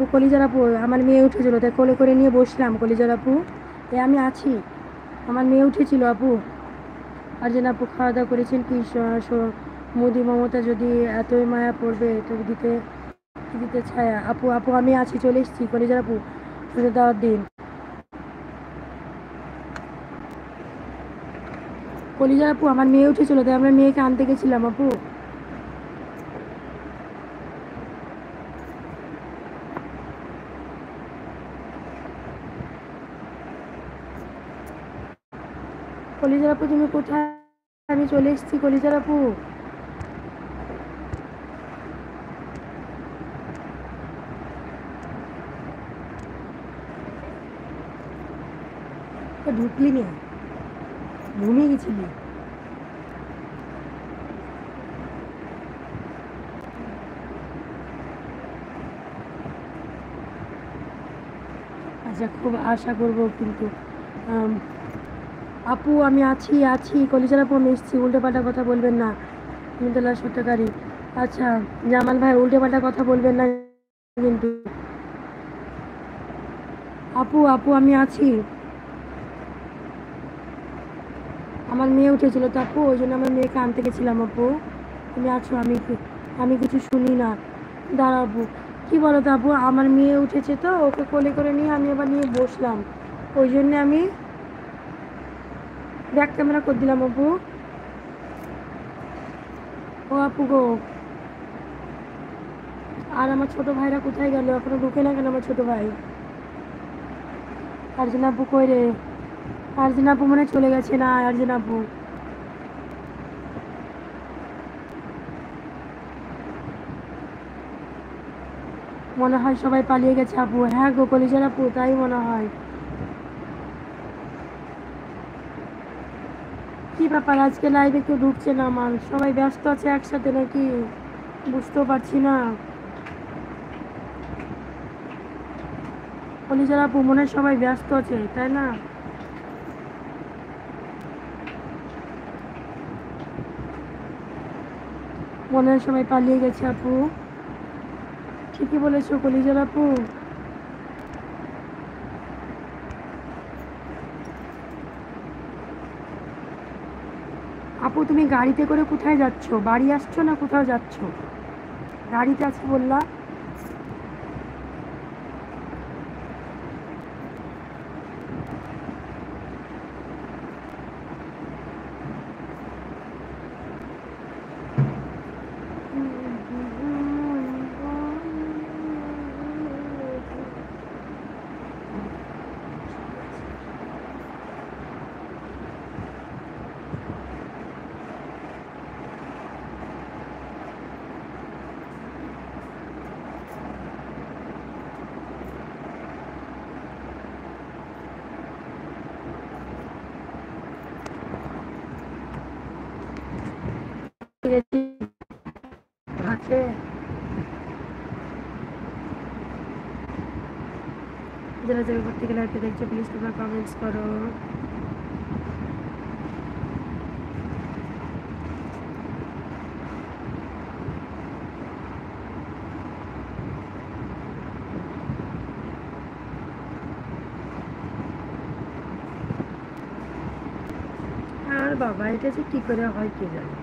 আপু কলিজার আপু, আমার মেয়ে উঠেছিল তাই কোলে করে নিয়ে বসলাম। কলিজার আপু আমি আছি, আমার মেয়ে উঠেছিল আপু। আর যেন আপু খাওয়া দাওয়া করেছেন কি? মোদি মমতা যদি এতই মায়া পড়বে তো দিতে দিতে ছায়া। আপু আপু আমি আছি, চলে এসেছি কলিজার আপু, শুধু দাওয়াত দিন। কলিজার আপু আমার মেয়ে উঠেছিল তাই আমরা মেয়েকে আনতে গেছিলাম আপু। কলিজার আপু তুমি কোথায়? আমি চলে এসেছি কলিজার আপু। ঢুকলি নি, ঘুমিয়ে গেছিলি? আচ্ছা, খুব আশা করবো কিন্তু আপু আমি আছি আছি কলিজার আপু, আমি এসেছি। উল্টে পাল্টা কথা বলবেন না, তুমি তো সত্যকারী। আচ্ছা জামাল ভাই, উল্টে পাল্টা কথা বলবেন না কিন্তু। আপু আপু আমি আছি, আমার মেয়ে উঠেছিল তো আপু, ওই জন্য আমার মেয়েকে আনতে গেছিলাম আপু। তুমি আছো? আমি কিছু শুনি না। দাঁড়াও আপু, কী বলো তো আপু, আমার মেয়ে উঠেছে তো ওকে কোলে করে নিয়ে আমি আবার নিয়ে বসলাম, ওই জন্যে আমি ব্যাক ক্যামেরা করে দিলাম আপু। ও আপু গো, আর আমার ছোট ভাইরা কোথায় গেল? এখনো ঢুকে না কেন আমার ছোট ভাই? আরজিনা আপু কই রে? আরজিনা আপু মনে হয় চলে গেছে। না আরজিনা আপু, মনে হয় সবাই পালিয়ে গেছে আপু। হ্যাঁ গো কলিজার আপু, তাই মনে হয়। কি ব্যাপার, আজকে লাইভে কেউ ঢুকছে না আমার? সবাই ব্যস্ত আছে একসাথে নাকি? বুঝতেও পারছি না। কলিজার আপু মনে হয় সবাই ব্যস্ত আছে, তাই না? মনে হয় সবাই পালিয়ে গেছে আপু। ঠিকই বলেছো কলিজার আপু। আপু তুমি গাড়িতে করে কোথায় যাচ্ছ? বাড়ি আসছো না কোথাও যাচ্ছ? গাড়িতে আছি বললা। আছে যারা যারা করতে গেলে একটা দেখছো, প্লিজ তোমরা কমেন্টস করো। আর বাবা, এটা যে কি করে হয় কে জানে।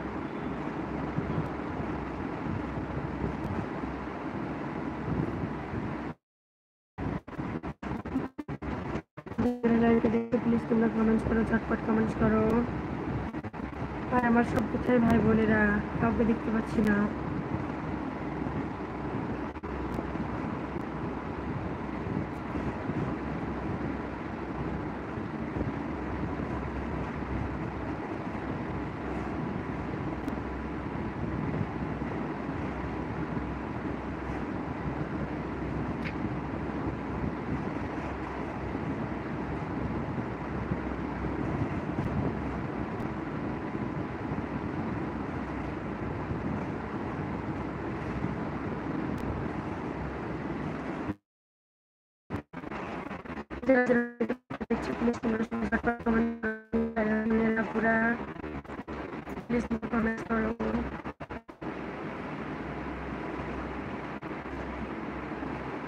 প্লিজ তোমরা কমেন্টস করো, ঝটপট কমেন্টস করো। আর আমার সব কোথায় ভাই বোনেরা? কাউকে দেখতে পাচ্ছি না। যারা যারা দেখছো প্লিজ তোমরা ঝটপট কমেন্ট করো। পুরা প্লিজ কমেন্টস করো।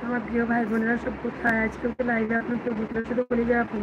ও আমার প্রিয় ভাই বোনেরা সব কোথায়? আজকেও তো লাইভে আপনার তো শুধু কলিজা আপু